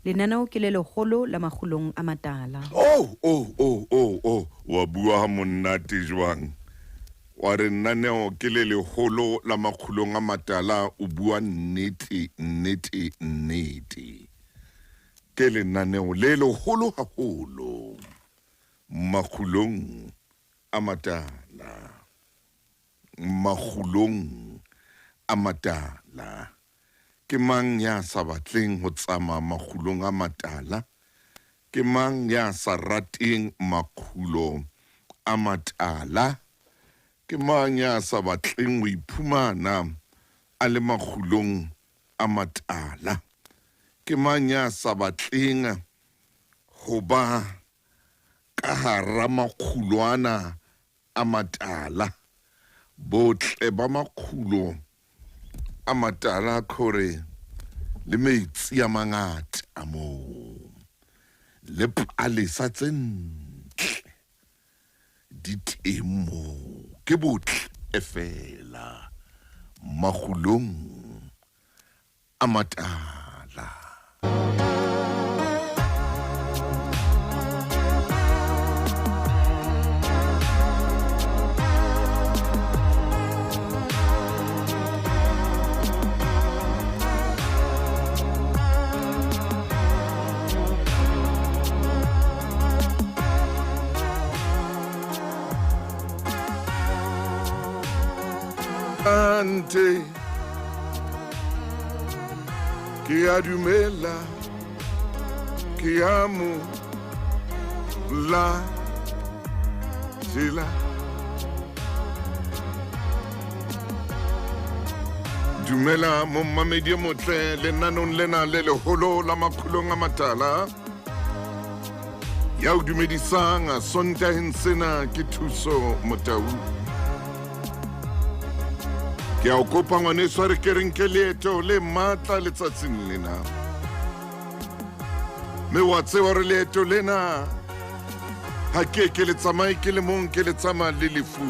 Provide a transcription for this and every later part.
Lenaneo ke le legolo la magulong a matala. Wa bua ha monate jwang. Wa re lenaneo ke le legolo la magulong a matala o bua nnete. Ke lenaneo le legolo haholo magulong a matala. Magulong a matala. Ke mang ya sa batleng ho tsama magulong a matala? Ke mang ya sa rateng makhulo a matala? Ke mang ya sa batleng ho iphumana a le magulong a matala? Ke mang ya sa batleng ho ba ka hara makhulwana a matala? Botle ba makhulo a matala kore le metsi a mangata a moo le palesa tse ntle di teng moo ke botle fela magulong a matala. Ante ke a dumela ke a mo la tsela dumela mo mamedi motle lenanong lena le leholo la makhulong a matala ya o dumedisang sontaheng sena ke Thuso Motau. Ke a o kopa ngwaneso re ke re nke leeto le matla letsatsing lena. Me wa tseba re leeto lena ha ke le tsamaye ke le mong ke le tsamaya le lefu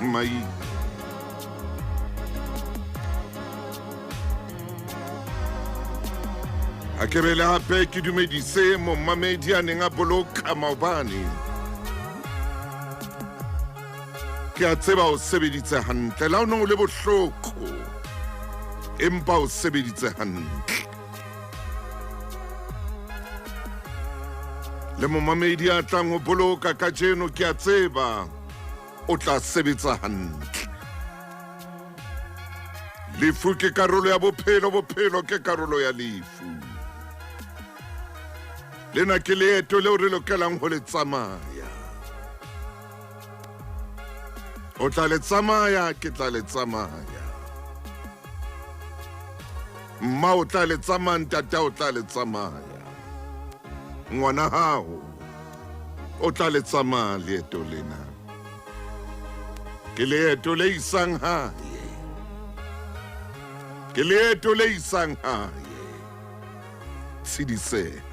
mai. A ke re le hape ke dumedise mo mamedi a neng a boloka maobane. Ke a tseba o sebeditse hantle la o neng o le bohloko empa o sebeditse hantle. Le momamedi a tlang ho boloka ka jeno ke a tseba o tla sebetsa hantle. Lefu ke karolo ya bophelo ke karolo ya lefu. Lena ke leeto leo re lokelang ho le tsamaya. O tla le tsamaya, ke tla le tsamaya. Mma o tla le tsamaya, ntata o tla le tsamaya. Ngwana hao o tla le tsamaya leeto lena. Ke leeto le isang hae. Ke leeto le isang hae. Tshediseha.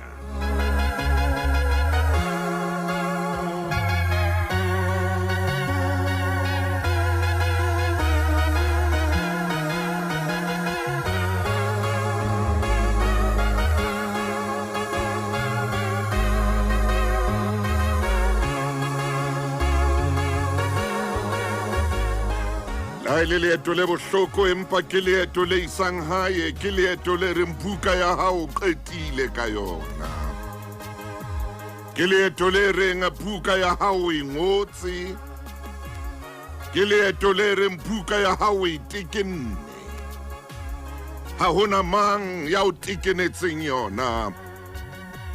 Le leeto le bohloko empa ke leeto le isang hae, ke leeto le reng buka ya hao qetile ka yona. Ke leeto le reng buka ya hao e ngotse. Ke leeto le reng buka ya hao e tekenne. Ha hona mang ya o tekenetseng yona.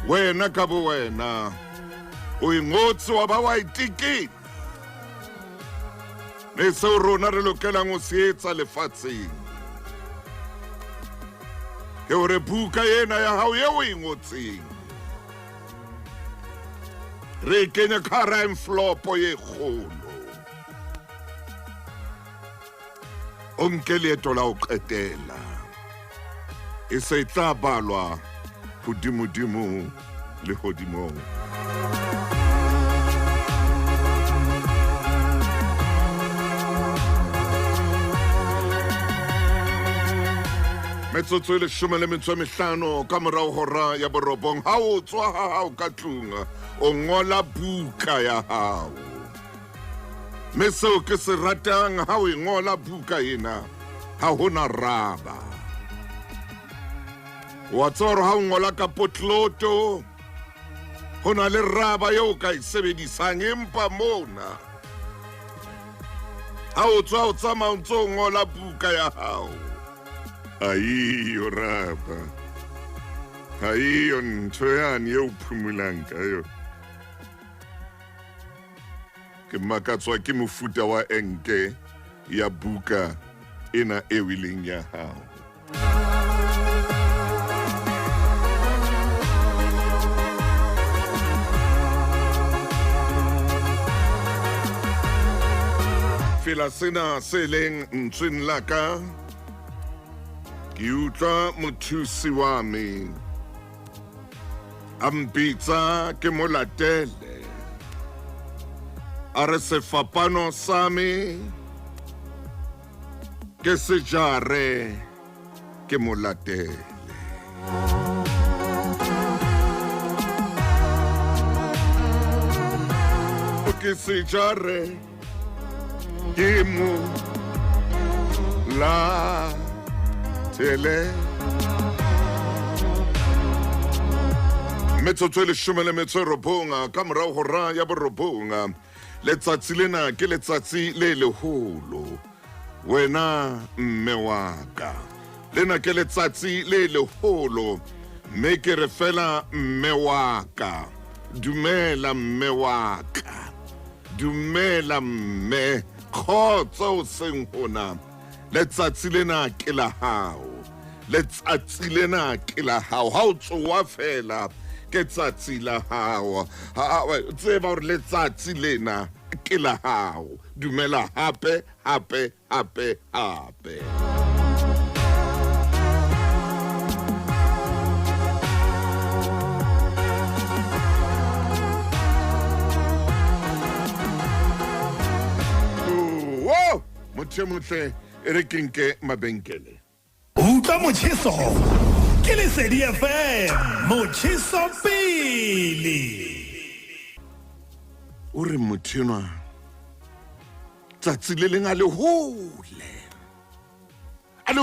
Wena ka bo wena o e ngotse wa ba wa e tekenne. Le seo rona re lokelang ho se etsa lefatsheng ke hore buka ena ya hao eo e ngotseng re kenya ka hara envelope e kgolo. O nke leeto la ho qetela e se tla balwa hodimodimo le hodimong. metsotso e 15 ka morao hora ya borobong ha o tswa ha hao ka tlung o ngola buka ya hao mme seo ke se ratang ha o ngola buka ena ha hona raba wa tsoro ha o ngola ka potloto hona le raba eo ka e sebedisang empa mona ha o tswa o tsamaya o ntso ngola buka ya hao aiyo raba aiyo ntho yane eo phumulang ka yo ke makatswa ke mofuta wa enke ya buka ena e wileng ya hao fela sena se leng ntsweng la ka ke utlwa mothusi wa me a mpitsa ke mo latele a re sefapano sa me ke se jare ke mo latele ke se jare ke mo latele metsotso e 19 ka morao hora ya borobong letsatsi lena ke letsatsi le leholo wena mme wa ka lena ke letsatsi le leholo mme ke re fela mme wa ka dumela mme wa ka dumela mme khotsa o seng hona letsatsi lena ke la hao letsatsi lena ke la hao ha o tsoa fela ke tsatsi la hao tseba hore letsatsi lena ke la hao dumela hape hape hape hape motle e re ke nke mabenkele utlwa motjheso ke Lesedi FM motjheso pele o re mothenwa tsatsi le leng a le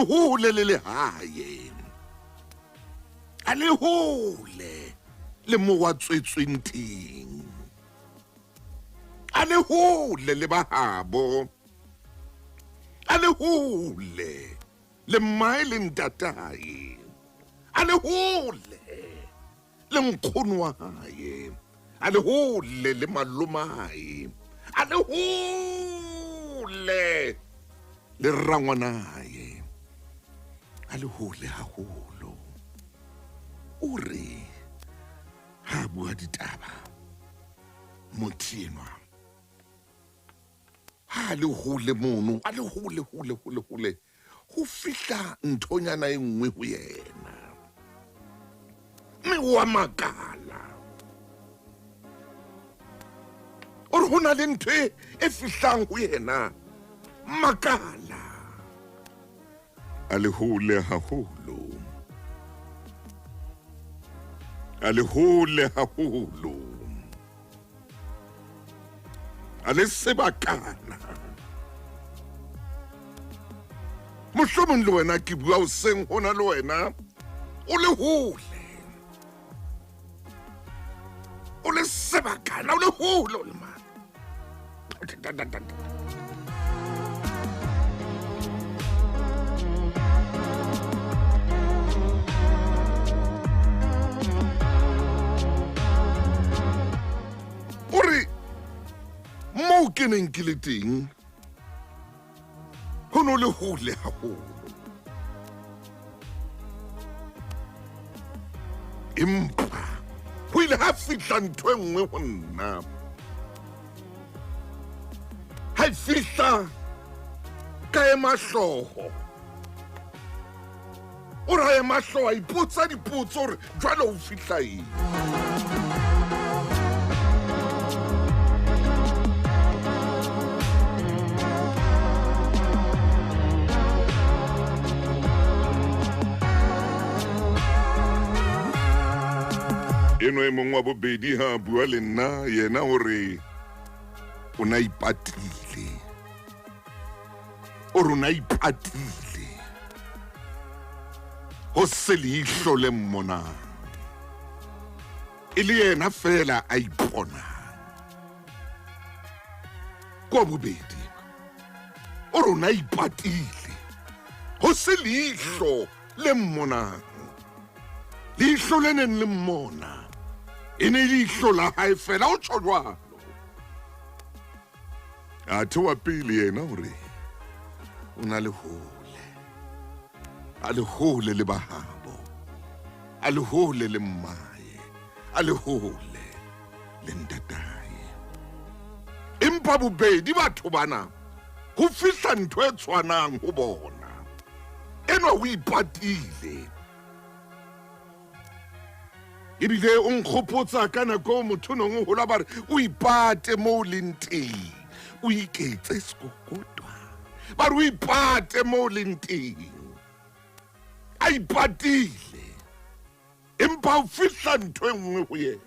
hole le hae a le hole le mo wa tswetsweng teng a le hole le bahabo a le hole le mmae le ntatae a le hole le nkgono wa hae a le hole le malomae a le hole le rangwanae a le hole haholo o re ha bua ditaba mothenwa ha le hole mono a le hole ho fihla nthonyana e nngwe ho yena mme wa makala o re hona le ntho e fihlang ho yena makala a le hole haholo a le hole haholo a le sebakana mohlomong le wena ke bua o seng hona le wena o le hole o le sebakana o le hole o le man o re moo ke neng ke le teng ho no le hole haholo empa ho ile ha fihla ntho e nngwe ho nna ha fihla ka ema hlooho o ra ema hlooho a ipotsa dipotso hore jwale ho fihla eng Eno e mong wa bobedi ha bua le nna yena hore o na ipatile. O rona ipatile. Ho se leihlo le mmonang. E le yena fela a iponang. Kwa bobedi o rona ipatile. Ho se leihlo le mmonang. Leihlo le neng le mmona e ne leihlo la hae fela o tjho jwalo. Athe wa pele yena hore o na le hole. A le hole le bahabo. A le hole le mmae. A le hole le ntatae. Empa bobedi batho bana ho fihla ntho e tshwanang ho bona. Enwa o ipatile. Ebile o nkgopotsa ka nako motho nong ho la bare o ipate mo leng teng. O iketse sekokotwa. Bare o ipate mo leng teng. A ipatile. Empa o fihla ntho e nngwe ho yena.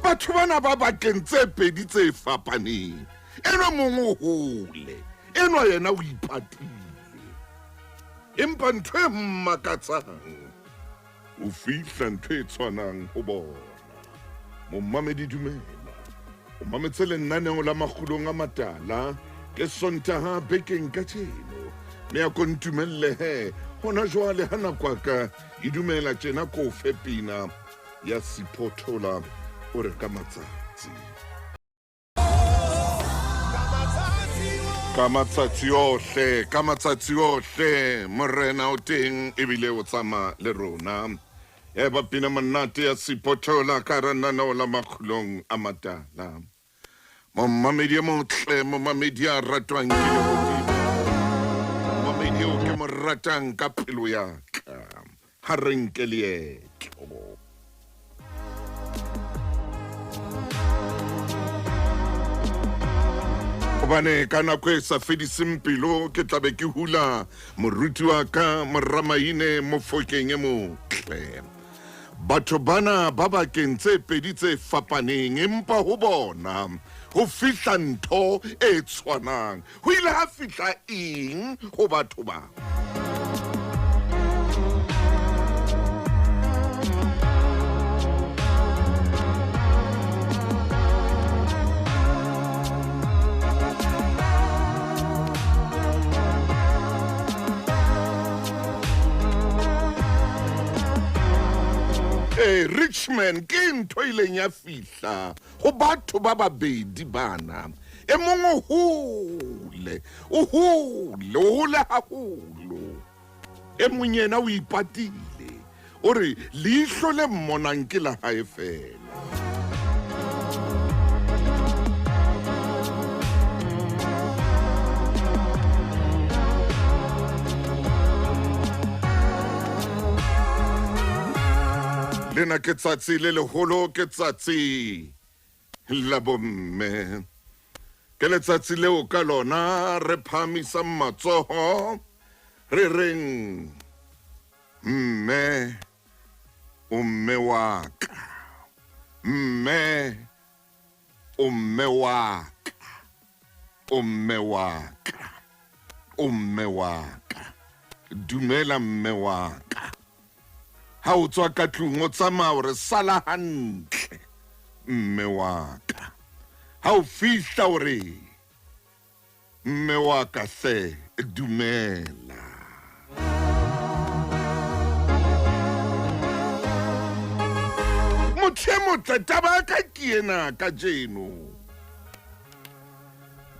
Batho bana ba bakeng tse pedi tse fapaneng. Enwa mong o hole. Enwa yena o ipatile. Empa ntho e mmakatsang o fihla ntho e tshwanang ho bona. Momamedi dumela. O mametse lenaneo la makgulong a matala ke Sontaha bekeng ka tjeno. Me a kontumelle he. Hona jwale ha nakwaka e dumela tjena ko fe pina ya Siphotola o re ka matsatsi. Ka matsatsi ohle morena o teng ebile o tsama le rona. E ba pina monate ya Siphotola ka rananeo la makgulong a matala. Momamedi e motle, momamedi a ratwang ke lehodimo. Momamedi o ke mo ratang ka pelo ya ka. Ha re nke leetlo. Hobane ka nako e sa fediseng pelo ke tlabe ke hula moruti wa ka Moramaine Mofokeng e motle. Batho bana ba bakeng tse pedi tse fapaneng empa ho bona ho fihla ntho e tshwanang. Ho ile ha fihla eng ho batho ba? Richmond ke ntho ileng ya fihla ho batho ba babedi bana. E mong o hole haholo. E mong yena o ipatile. O re leihlo le mmonang ke la hae fela. Lena ke tsatsi le leholo, ke tsatsi la bomme. Ke letsatsi leo ka lona re phahamisang matsoho re reng mme o mme wa ka. Mme o mme wa ka. O mme wa ka. O mme wa ka. Dumela mme wa ka. Ha o tswa ka tlung o tsamaya o re sala hantle mme wa ka. Ha o fihla o re mme wa ka hle dumela. Motho e motle taba ka ke ena ka jeno.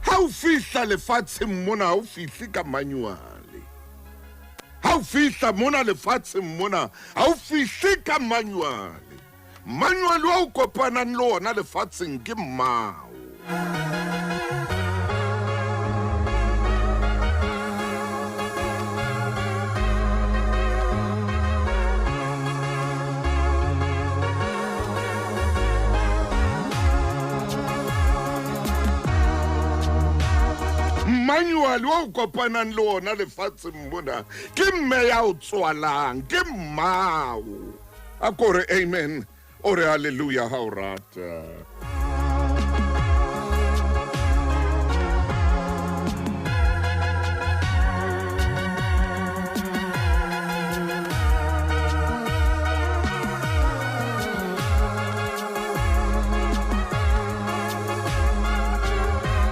Ha o fihla lefatsheng mona ha o fihle ka manuale. Ha o fihla mona lefatsheng mona ha o fihle ka manuale. Manuale wa o kopanang le ona lefatsheng ke mmao. manual wa o kopanang le ona lefatsheng mona ke mme ya o tswalang ke mmao a kore amen ore hallelujah ha o rata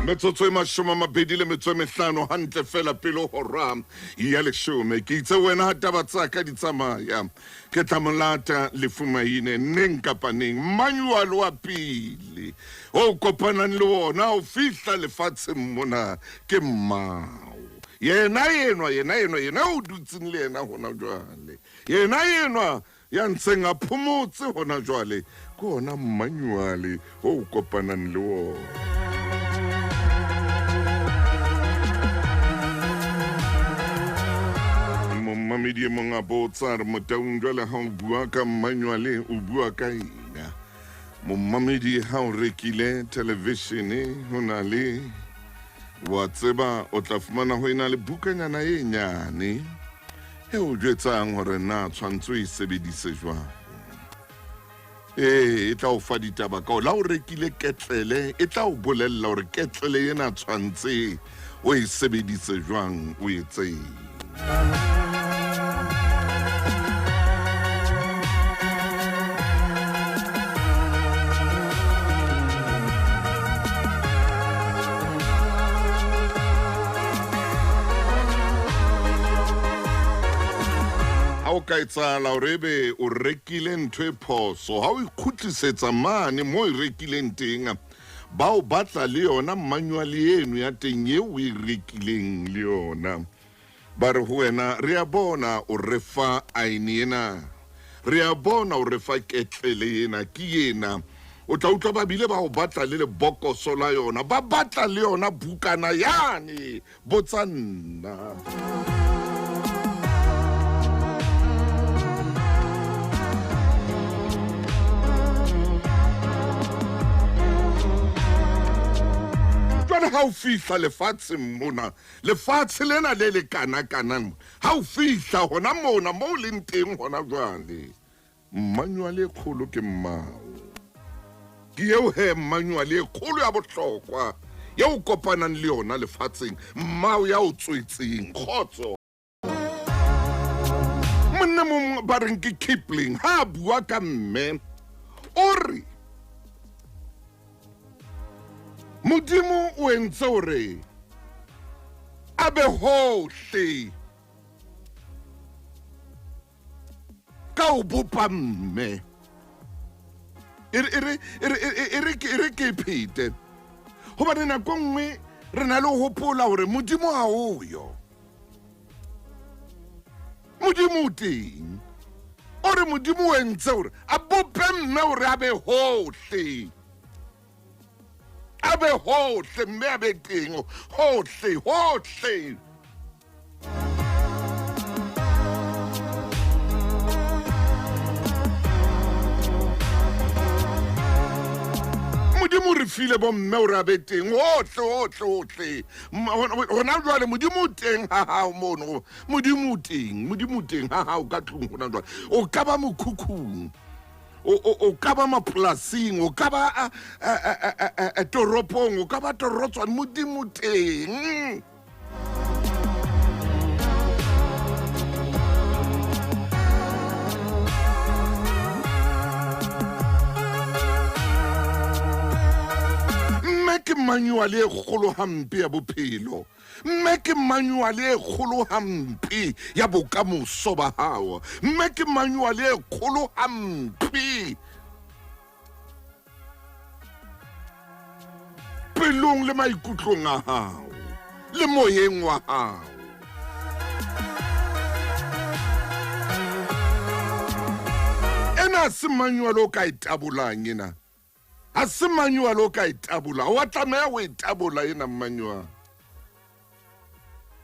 metsotso e mashome a mabedi le metso e mehlano hantle fela pele hora ya leshome ke itse wena ha taba tsa ka di tsamaya ke tla molata lefumaine neng kapa neng manual wa pele o kopanang le ona o fihla lefatsheng mona ke mmao yena o dutseng le yena hona jwale yena ya ntseng a phomotse hona jwale ke ona manual o kopanang le ona mamedi e mong a botsa re motaung jwale ha o bua ka manuale o bua ka eng momamedi ha o rekile televisione ho na le wa tseba o tla fumana ho ena le bukanyana e nyane e o jwetsang hore na tshwantse o e sebedise jwang e tla o fa ditaba ka o la o rekile ketlele e tla o bolella hore ketlele ena tshwantse o e sebedise jwang o etseng o ka etsala hore ebe o rekile ntho e phoso ha o ikhutlisetsa mane mo e rekileng teng ba o batla le yona manual eno ya teng ye o e rekileng le yona ba re ho wena re a bona o refa aini ena re a bona o refa ketlele ena ke yena o tla utlwa ba bile ba o batla le bokoso la yona ba batla le yona bukana yane botsa nna ha o fihla lefatsheng mona lefatshe lena le le kana-kanang ha o fihla hona mona mo leng teng hona jwale manual e kgolo ke mmao ke eo he manual e kgolo ya bohlokwa ya o kopanang le yona lefatsheng mmao ya o tswetseng kgotso monna mong ba reng ke Kipling ha bua ka mme o re Modimo o entse hore a be hohle ka o bopa mme e re ke phete hobane nako nngwe re na le hopola hore Modimo ha oyo Modimo o teng o re Modimo o entse hore a bope mme hore a be hohle abe hohle mme abe teng hohle Modimo re file bo mme o ra be teng hohle hona jwale Modimo teng ha ha mono Modimo teng ha ha o ka tlung hona jwale o ka ba mokhukhung o ka ba mapolasing o ka ba toropong o ka ba torotswana Modimo teng mme ke manual e kgolo hampe ya bophelo mme ke manual e kgolo hampe ya bokamoso ba hao mme ke manual e kgolo hampe pelong le maikutlong a hao le moyeng wa hao ena se manual o ka itabulang ena a se manual o ka itabula wa tlameha o itabula ena manual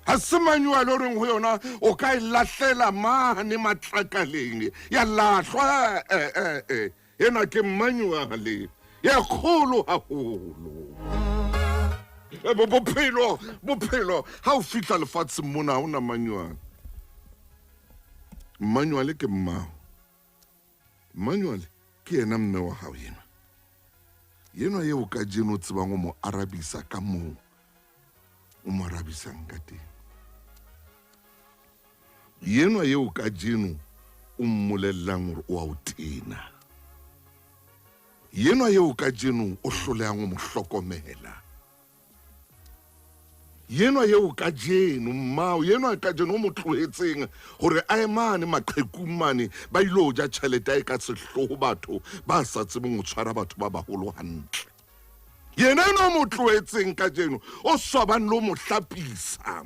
ha se manual o reng ho yona o ka ilahlela mane matlakaleng ya lahlwa ena ke manual ya kgolo haholo bophelo ha o fitla lefatsheng mona ha ona Manual. Manual ke mmao. Manual ke ena mme wa hao yena. Yena ye o ka jeno tsebang o mo arabisa ka moo o mo arabisang ka teng. Yena ye o ka jeno o mmolellang hore o a o tena. Yena ye o ka jeno o hlolehang o mo hlokomela. Yena ye o ka jeno mmao, yena ka jeno o mo tlohetseng hore a emane maqhekung mane ba ilo ja tjhelete e ka sehloho batho ba sa tsebeng ho tshwara batho ba baholo hantle. Yena no mo tlohetseng ka jeno o swabang lo mo hlapisa.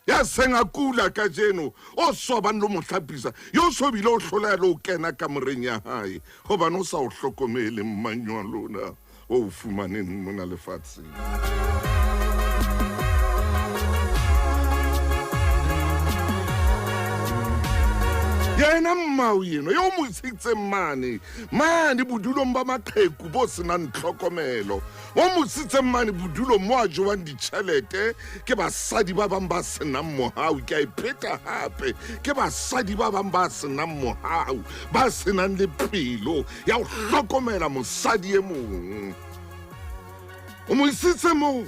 Ya senga kula ka jeno o swabang lo mo hlapisa. Yo sobile o hlola lo kena ka moreng ya hae hobane o sa o hlokomele Manual lona o fumaneng mona lefatsheng. Yena mmao yeno yo mo sitse mane bodulong ba maqheku bo senang tlhokomelo o mo sitse mane bodulong mo a jowang ditjhelete ke basadi ba bang ba senang mohau ke a ipheta hape ke basadi ba bang ba senang mohau ba senang le pelo ya ho hlokomela mosadi e mong o mo sitse mo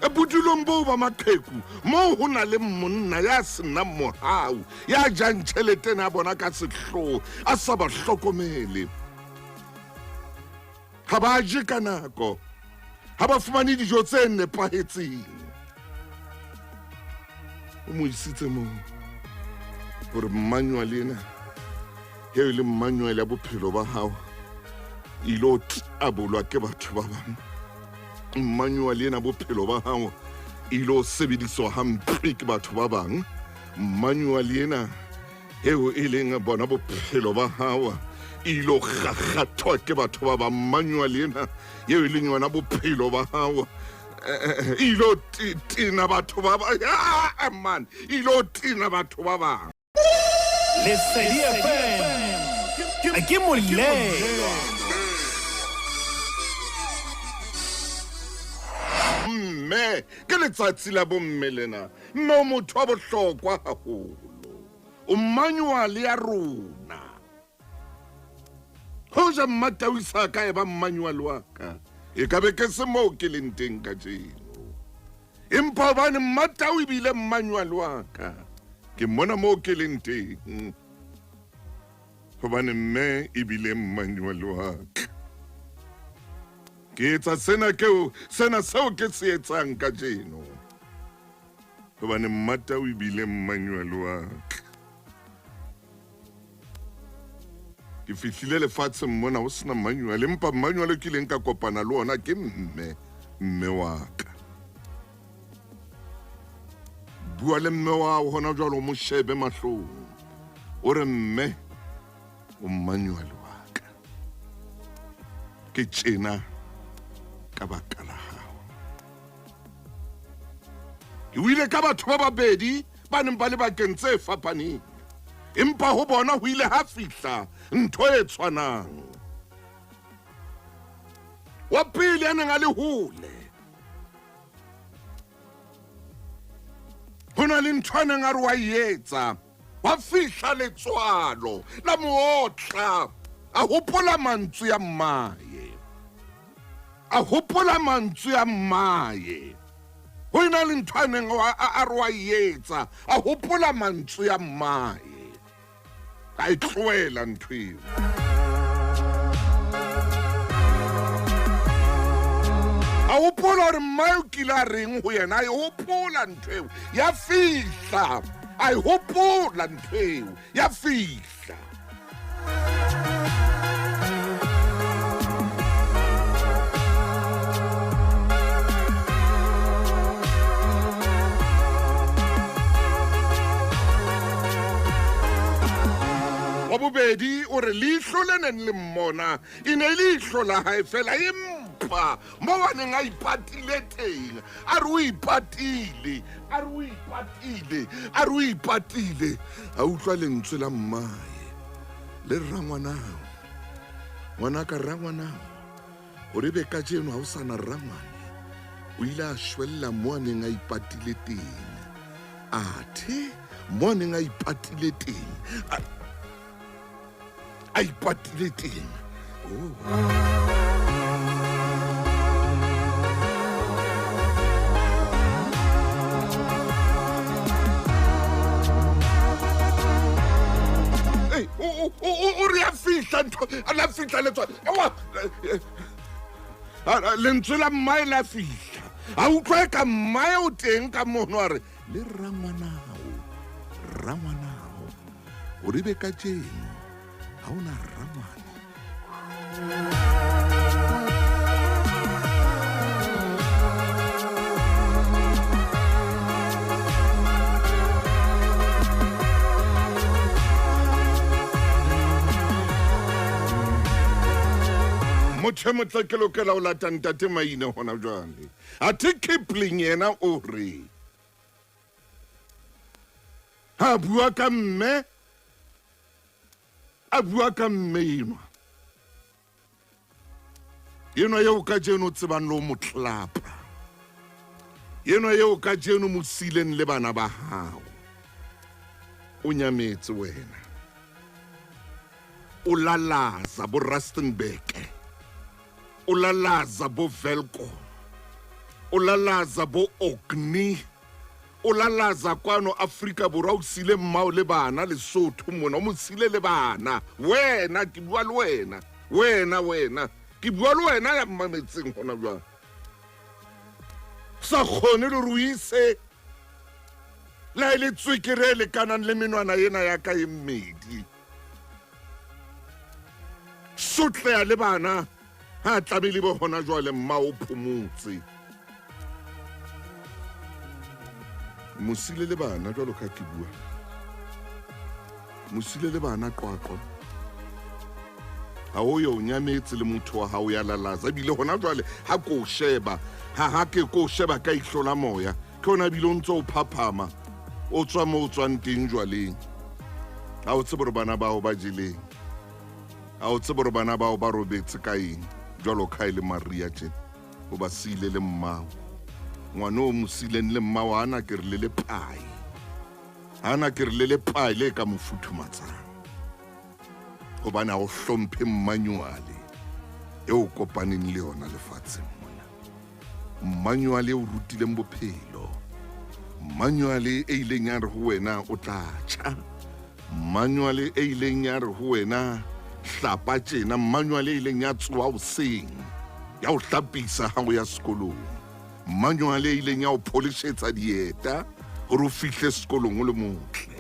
bodulong bo ba maqheku mo ho na le monna ya senang mohau ya jang tjhelete na bona ka sehloho a sa ba hlokomele ha ba je ka nako ha ba fumane dijo tse nepahetseng o mo isitse mo hore Manual ena he le Manual ya bophelo ba hao ilo abolwa ke batho ba bang. Manual ena bophelo ba hao ilo sebediswa hampe ke batho ba bang. Manual ena eo e leng bona bophelo ba hao ilo gagathwa ke batho ba bang. Manual ena eo e leng yona bophelo ba hao ilo tina batho ba bang. Man, ilo tina batho ba bang. Lesedi FM ke moleng. Ke letsatsi la bomme lena mme motho wa bohlokwa haholo o Manual ya rona ho ja Mmatawisa ka eba Manual wa ka e ka be ke se mo ke leng teng ka jeno empa bane Mmatawi bile Manual wa ka ke mona mo ke leng teng hobane mme e bile Manual wa ka ke etsa sena seo ke se etsang ka jeno hobane Mmatawi bile Manual wa ka ke fihlile lefatsheng mona ho sena Manual empa Manual ke leng ka kopana le ona ke mme wa ka bua le mme wa hona jwalo mo shebe mahlong o re mme o Manual wa ka ke tjena ka baka la hao o ile ka batho ba babedi ba neng ba le bakeng tse fapaneng empa ho bona ho ile ha fihla ntho e tshwanang wa pele a neng a le hole ho na le ntho a neng a re wa etsa wa fihla letswalo la mootla a hopola mantswe ya mmae a hopola mantswe ya mmae ho ina le ntho a neng a re wa etsa a hopola mantswe ya mmae a itlohela ntho eo a hopola hore mmae o kile a reng ho yena a e hopola ntho eo ya fihla a e hopola ntho eo ya fihla wa bobedi o re leihlo le neng le mmona e ne leihlo la hae fela empa mo wa neng a ipatile teng a re o ipatile a utlwa lentswe la mmae le rra ngwanaka rra ngwanao o re be ka jeno ha o sana rangwane o ile a shwella mo a neng a ipatile teng athe mo a neng a ipatile teng a ipatile teng o re a fihla ntho a la fihla le tswa lentswe la mmae la fihla a utlwa ka mmae o teng ka mono a re le rangwanao o re be ka jeno ha ona rangwane motho motle ke lokela o lata ntate Maina hona jwale athe Kipling yena o re ha bua ka mme enwa yeo ka jeno tsebang lo motlapa enwa yeo ka jeno mo sileng le bana ba hao o nyametse wena o lalaza bo Rustenburg o lalaza bo Velko o lalaza bo Orkney o lalaza kwano Afrika Borwa o sile mmao le bana le Sotho mona o mo sile le bana wena ke bua le wena ke bua le wena ya mmametseng hona jwang sa khone le ruise la ile tswekere le kanang le menwana yena ya ka e mmedi sotle le bana ha tlabile bo hona jwale mma o phomotse musile le bana jwalo ka ke bua musile le bana qwaqwa ha o yo nyametse le motho wa hao ya lalaza bile hona jwale ha ko sheba ha ke ko sheba ka ihlola moya ke ona bile o ntso o phaphama o tswa mo o tswang teng jwaleng ha o tsebore bana bao ba jeleng ha o tsebore bana bao ba robetse ka eng jwalo ka ile Maria tjena o ba sile le mmao ngwana o mo sileng le mmao hana ke re le pai le ka mofuthumatsang hobane ha o hlomphe mmanyuale eo kopaneng le yona lefatsheng mona mmanyuale o rutileng bophelo mmanyuale e ileng ya re ho wena o tla tjha mmanyuale e ileng ya re ho wena hlapa tjena mmanyuale e ileng ya tsoa hoseng ya o hlapisa ha o ya sekolong mmanyuale e ileng ya o polishetsa dieta hore o fihle sekolong o le motle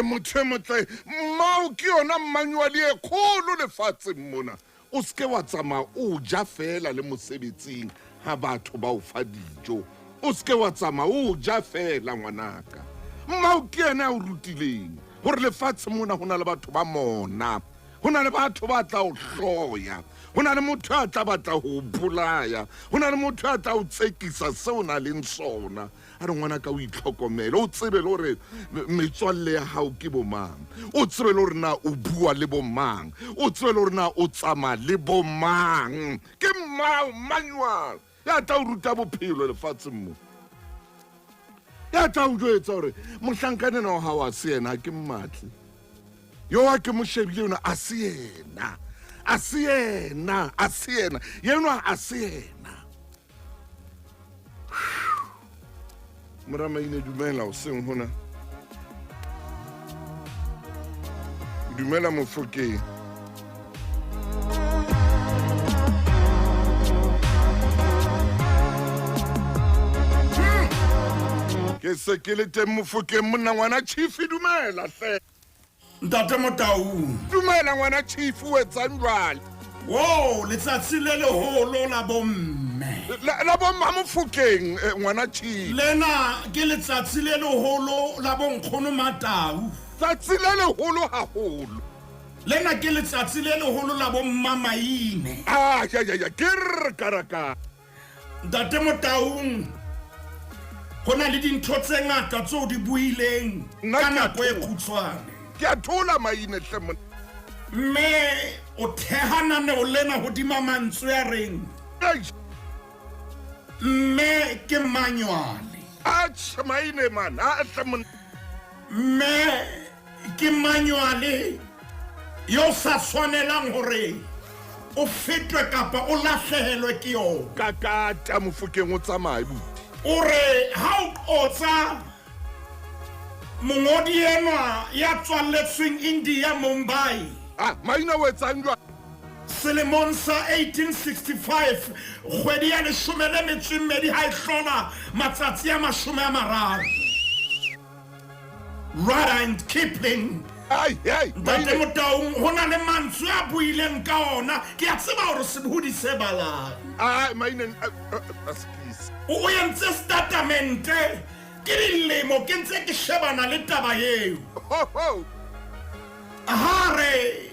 motho motle mmao ke yona mmanyuale e kgolo lefatsheng mona o ske wa tsamaya o ja fela le mosebetsing ha batho ba o fa dijo o ske wa tsamaya o ja fela ngwanaka mmao ke yena o rutileng hore lefatshe mona hona le batho ba mona hona le batho ba tla o hloya hona le motho a tla batla ho bolaya hona le motho a tla o tsekisa seo na leng sona a re ngwana ka o itlhokomele o tsebe le hore metswalle ya hao ke bomang o tsebe le hore na o bua le bomang o tsebe le hore na o tsamaya le bomang ke mmanyuale ya tla o ruta bophelo lefatsheng mo ya tla o jwetsa hore mohlankane na wa hao a se yena ke mmatle yo a ke mo shebile yona a se yena yenwa a se yena Moramaine dumela o seng hona dumela Mofokeng ke se ke le teng Mofokeng monna ngwana chief dumela hle Ntate Motau dumela ngwana chief o etsang jwale wo letsatsi le leholo la bomme la bomma Mofokeng ngwana chief lena ke letsatsi le leholo la bonkgono Matau tsatsi le leholo haholo lena ke letsatsi le leholo la bomma Maine ya ke re karaka ntate Motaung go na le dintho tse ngata tse o di buileng Nna ka ke a nako e thola. khutshwane Ke a thola maine hle monna. mme o thehana ne o lena hodima mantswe a reng Eish, mme ke manywane atjhe maine man. A hle monna. mme ke manywane yo sa tshwanelang hore o fetwe kapa o lahlehelwe ke yona Kakata Mofokeng o tsamaye buti. o re ha o qotsa mongodi enwa ya tswalletsweng India Mumbai Ah, maina o etsang jwang? selemong sa 1865 kgwedi ya 12 ha e hlola matsatsi a 30 Rudyard Kipling Ai, ai, ntate maine. Motaung ho na le mantswe a buileng ka ona ke a tseba hore sebodi se balang Ai, maine. Askis. o entse statement-e ke dilemo ke ntse ke shebana le taba eo Ho ho. ha re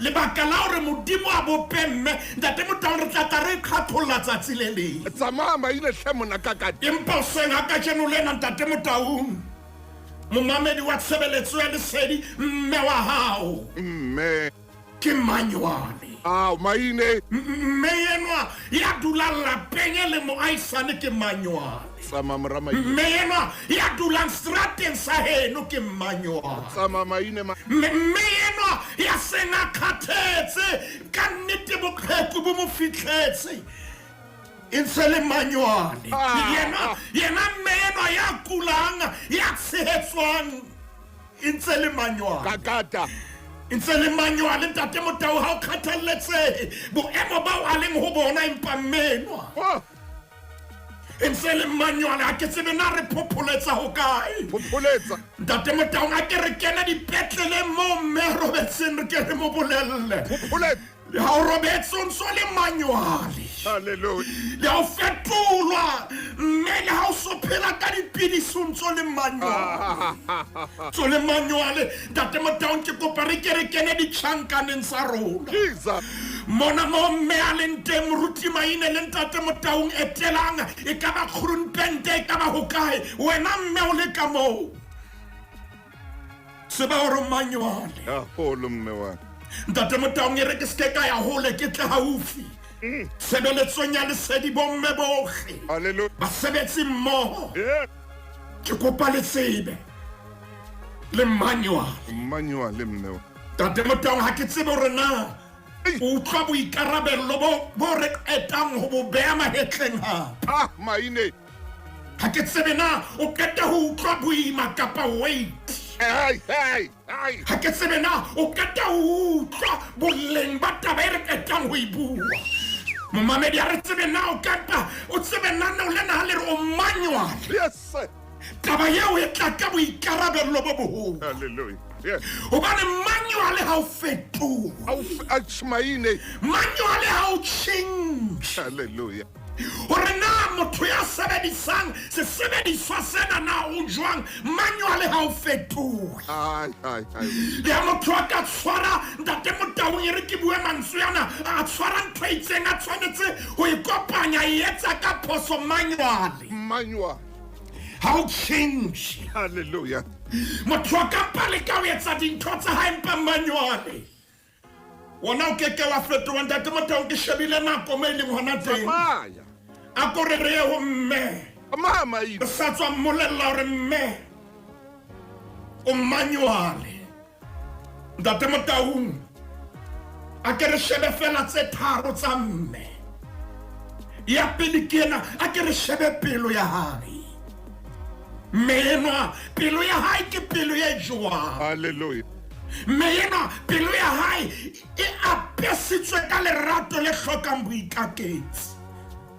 lebaka la hore modimo a bopemme ntate Motaung re tla re kgatholla tsatsi le leng Tsamaya maine hle monna kakata. empa o seng ha ka jeno lena ntate Motaung momamedi wa tshebeletso ya lesedi mme wa hao Mme. ke manywane Ah, maine. mme enwa ya dulang lapeng e le moaisane ke manywane Tsama mora maine. mme enwa ya dulang strateng sa heno ke manywane Tsama maine ma. mme enwa ya seng a kgathetse ka nnete boqheku bo mo fitlhetse e ntse le manywane yena mme enwa ya kulang ya tshehetswang e ntse le manywane Kakata. e ntse le manywane ntate Motaung ha o kgathalletsehe boemo bao a leng ho bona empa mmenwa Oh, e ntse le manywane ha ke tsebe na re phopholetsa ho kae popholetsa. ntate Motaung a ke re kena dipetlele mo mme robetseng re ke re mo bolelle Popholetsa. le ha o robetse o ntso le manywane Hallelujah. le ha o fetolwa mme le ha o so phela ka dipidisi o ntso le manywane ntso le manywane ntate Motaung ke kopa re ke re kene ditjhankaneng tsa rona Jesus. mona mo mme a leng teng moruti maine le ntate Motaung etelang e ka ba kgurunpente e ka ba hokae wena mme o le ka moo seba hore manywane Ya holo mme wa. ntate Motaung e re ke seke ka ya hole ke tle haufi tshebeletsong ya lesedi bomme bohle Hallelujah. basebetsi mmoho Yeah. ke kopa le tsebe le manywane Manywa le mme wa. ntate Motaung ha ke tsebe hore na o utlwa boikarabello bo re etang ho bo beha mahetleng hape Ah, maine. ha ke tsebe na o qeta ho utlwa boima kapa weight Ai, ai, ai. ha ke tsebe na o qeta ho utlwa boleng ba taba e re qetang ho e bua momamedi ha re tsebe na o kapa o tsebe na o lena ha le re o manywane Yes, sir. taba eo e tla ka boikarabello bo boholo Hallelujah. Yeah. hobane manywane ha o fetoha Ach, maine. manywane ha o change Hallelujah. hore na motho ya sebedisang sesebediswa sena na o jwang manywane ha o fetohe Ai, ai, ai. le ha motho a ka tshwara ntate Motaung e re ke bue mantswe ana a tshwara ntho e itseng a tshwanetse ho ikopanya e etsa ka phoso manywane Manywa. ha o change Hallelujah. motho a ka pale ka o etsa dintho tsa hae mpa manywane wona o keke wa fetoha ntate Motaung ke shebile nako mo e leng hona teng Maya. a ko re ye ho mme Ma maine. re sa tswa mmolella hore mme o manywane ntate Motaung a ke re shebe fela tse tharo tsa mme ya pele ke ena a ke re shebe pelo ya hae mme enwa pelo ya hae ke pelo e jwang Hallelujah. mme enwa pelo ya hae e apesitswe ka lerato le hlokang boikaketsi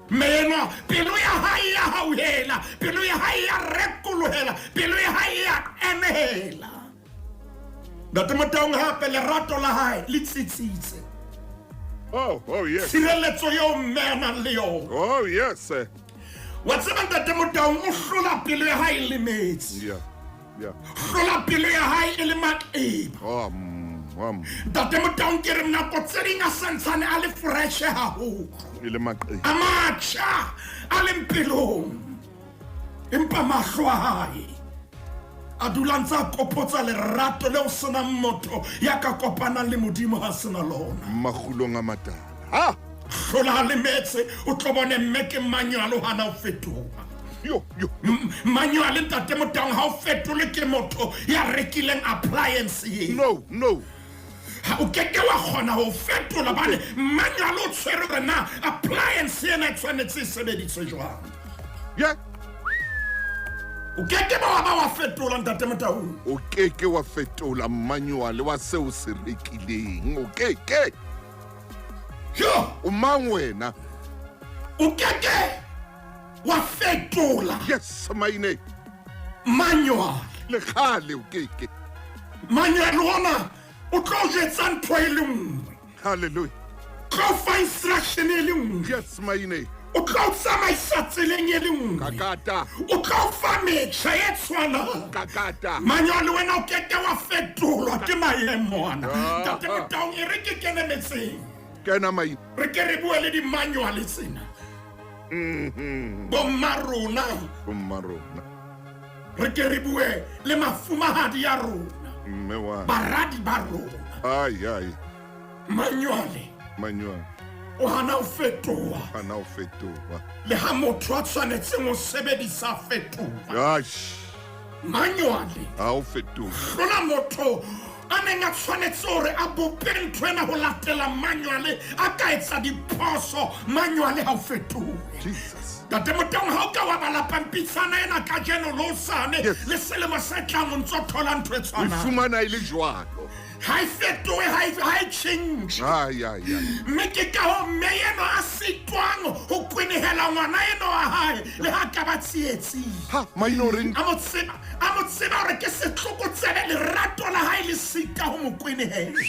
mme enwa pelo ya hae ya hauhela pelo ya hae ya rekolohela pelo ya hae ya emehela ntate Motaung hape lerato la hae le tsitsitse Oh, oh, yes. tshireletso eo mme a nang le yona Oh, yes, sir. wa tseba ntate Motaung o hlola pelo ya hae le metsi Yeah, yeah. hlola pelo ya hae e le maqeba Oh, ntate Motaung ke re nako tse ding a santshane a le fresh haholo e le maqheka a matjha a le mpelong empa mahlo a hae a dula ntse a kopotsa lerato leo senang motho ya ka kopanang le Modimo ha sena lona makgulong a matala ha hlola le metse o tlo bone mme ke Manyuale hana o fetoha yo Manyuale ntate Motaung ha o fetole ke motho ya rekileng appliance ye no o keke wa kgona ho fetola bane Manyuale o tshwere re na appliance ena e tshwanetse e sebediswe jwang yeah o keke ba wa fetola ntate Motaung o keke wa fetola Manyuale wa seo se rekileng o keke yo o mang wena o keke wa fetola yes maine Manyuale le khale o keke Manyuale ona o tlo jetsa ntho e le nngwe hallelujah tlo fa instruction e le nngwe yes maine o tlo tsamaisa tseleng e le nngwe kakata o tlo fa metjha e tshwanang kakata Manyuale wena o keke wa fetolwa ke maemo ana ntate Motaung e re ke kene metseng kena maine re ke re bue le di Manyuale tsena bomma rona umarona re ke re bue le mafumahadi ya rona mme wa baradi ba rona ai Manyuale Manyuale o hana o fetoha ana o fetoha le ha motho a tshwanetseng o sebedisa fetoha ash Manyuale ha o fetoha hlola motho a neng a tshwanetse hore a bope nthwena ho latela Manyuale a ka etsa diphoso Manyuale ha o fetohe Jesus ntate Motaung ha o ka wa bala pampitshana ena ka jeno lo sane Yes. le selemo se tlang o ntso thola ntho e o tshwanang fumana ile jwalo ha e fetohe ha e change ai mme ke ka ho mme eno a sitwang ho kwenehela ngwana eno wa hae le ha ka ba tsietsing ha maino reng a mo tseba hore ke setlokotsebe lerato la hae le sita ho mo kwenehela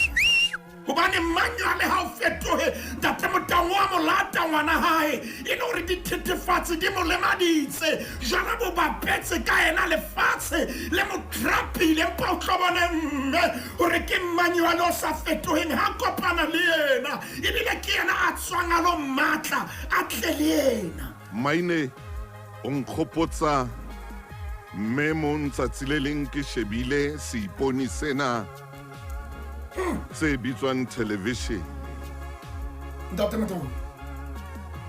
hobane Manyuale ha o fetohe ntate Motaung wa mo lata ngwana hae e le hore dithethefatsi di mo lemaditse jana bo bapetse ka ena lefatshe le mo trapile empa o tlo bone mme hore ke Manyuale o sa fetoheng ha kopana le yena ebile ke yena a tswang a lo matla a tle le yena maine o nkgopotsa mme mo ntsatsi le leng ke shebile seiponi sena se bitswang television ntate Motaung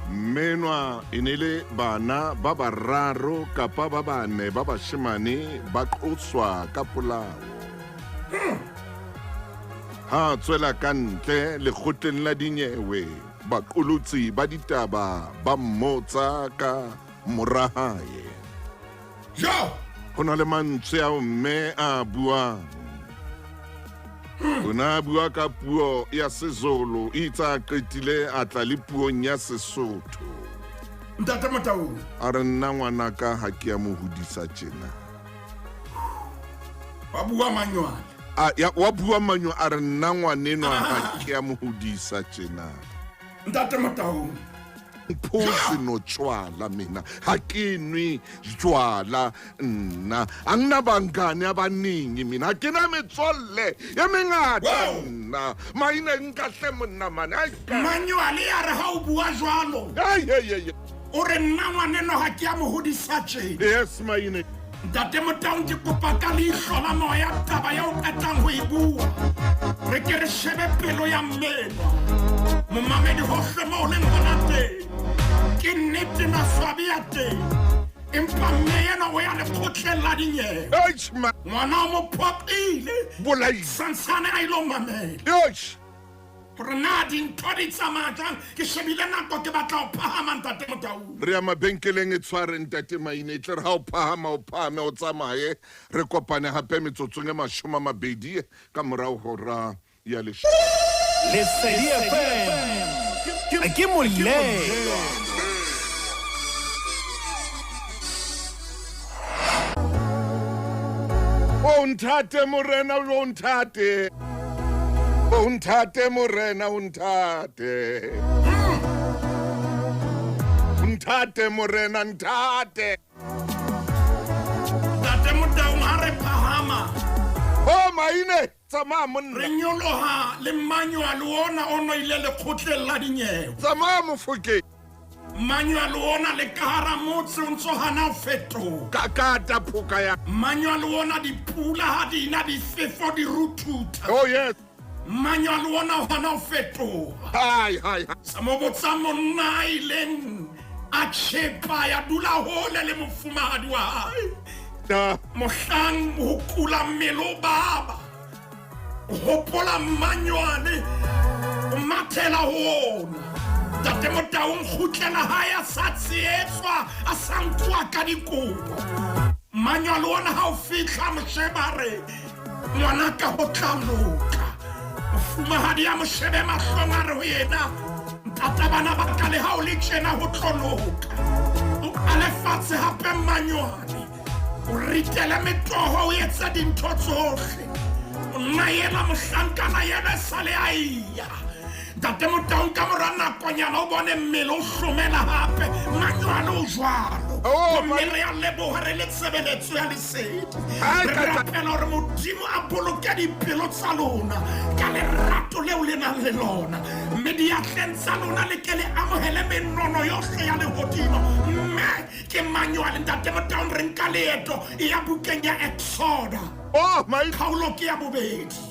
menwa e ne le bana ba bararo kapa ba bane ba bashemane ba qoswa ka polao ha tswela ka ntle lekgotleng la dinyewe baqolotsi ba ditaba ba mmotsa ka morahae yo ho na le mantswe ao mme a buang ona bua ka puo ya Sezulu itsa qetile a tla le puong ya Sesotho ntate Motaung a re nna ngwanaka ha ke ya mo hodisa tjena wa bua Manyuale wa bua manyo a re nna ngwanenwa ha ke ya mo hodisa tjena ntate Motaung phosi no tshwala mina ha ke nwe jwala nna angina bangane abaningi mina ha ke na metswalle ya mengata nna maina nkahle monna mane Manyuale ya re ha o bua jwalo ai o re nna ngwaneno ha ke ya mo hodisa tjena yes maine ntate Motaung ke kopa ka leihlo la moya taba ya o qetang ho e bua re ke re shebe pelo ya mmenwa momamedi hohle moo leng hona teng ke nnete maswabi ya teng empa mme yena o ya lekgotleng la dinyewe ngwana o mo phopile bolai santshane a ilo mamela yosh hore na dintho di tsamaya jang ke shebile nako ke batla ho phahama ntate Motaung re ya mabenkeleng e tshware ntate maine e tle re ha o phahama o phahame o tsamaye re kopane hape metsotsong e 20 ka morao hora ya Lesedi FM ke molelo o nthate morena o nthate morena o nthate morena nthate ntate Motaung ha re phahama oh my Maine, tsamaya monna. re nyoloha le manual ona o no ile lekgotleng la dinyewe Tsamaya Mofokeng. manual ona le ka hara motse o ntso hana ho fetoha Kakata phoka ya. manual ona dipula ha di na difefo di ruthuta Oh yes. manual ona o hana ho fetoha Hai. sa mo botsa monna a ileng a chepa ya dula hole le mofumahadi wa hae Da. mohlang ho kula mmele o baba o hopola manuale o mathela ho ona tate Motaung kgutlela hae a sa tsietswa a sa nkwa ka dikobo manuale ona ha o fihla moshebare ngwanaka ho tla loka mofumahadi ya moshebe mahlong a re ho yena ntata bana ba ka le ha o le tjena ho tlo loka o a lefatshe hape manuale o ritele metoho o etsa dintho tsohle o nna yena mohlankana yebe sale a iya tate Motaung ka mora nakonyana o bone mmele o hlomela hape manuale o jwalo Oh, mmele ya leboha re le tshebeletso ya lesedi Ai, re rapela hore modimo a boloke dipelo tsa lona ka lerato leo le nang le lona mme diatleng tsa lona le ke le amohele menono yohle ya lehodimo mme ke manuale ntate Motaung re nka leeto e ya bukeng ya Exoda Oh, my. kgaolo ke ya bobedi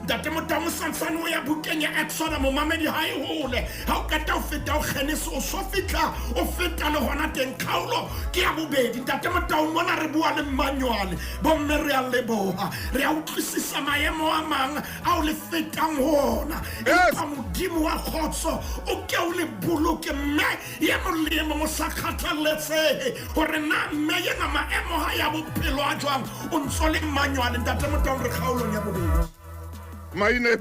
ntate Motaung santsane o ya bukeng ya Exoda momamedi ha e hole ha o kata o feta o kgenese o so fitla o feta le hona teng kgaolo ke ya bobedi ntate Motaung mona re bua le manuale bomme re a leboha re a utlwisisa maemo a mang a o le fetang ho ona Yes. empa modimo wa kgotso o ke o le boloke mme ye molemo mo sa kgathaletsehe hore na mme yena maemo ha ya bophelo a jwang o ntso le manuale ntate Motaung re kgaolong ya bobedi Maine.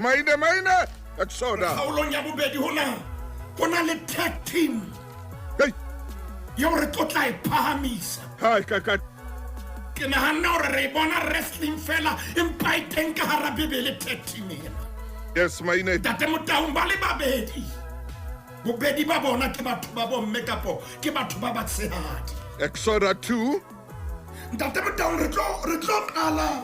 Exoda. kgaolong ya bobedi hona le tag team Hey. yeo re tlo tla e phahamisa Hai, kakata. ke nahanna hore re bona wrestling fela empa e teng ka hara bebele tag team ena Yes, Maine. tate Motaung ba le babedi bobedi ba bona ke batho ba bomme kapo ke batho ba batshehadi Exoda 2. ntate Motaung re tlo qala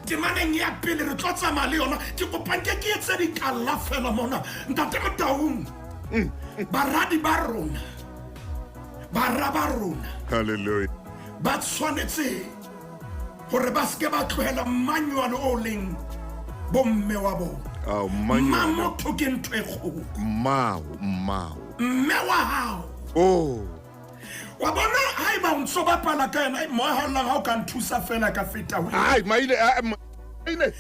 temaneng ya pele re tlo tsamaya le yona ke kopang ke etse dikalla fela mona ntate Motaung baradi ba rona bara ba rona Hallelujah. ba tshwanetse hore ba seke ba tlohela manuale o leng bomme wa bona Oh, manuale. mamotho ke ntho e kgolo Mau. mme wa hao Oh. wa bona ha eba o ntso bapala ka yena mo halang ha o ka nthusa fela ka feta ho Hai, Maine.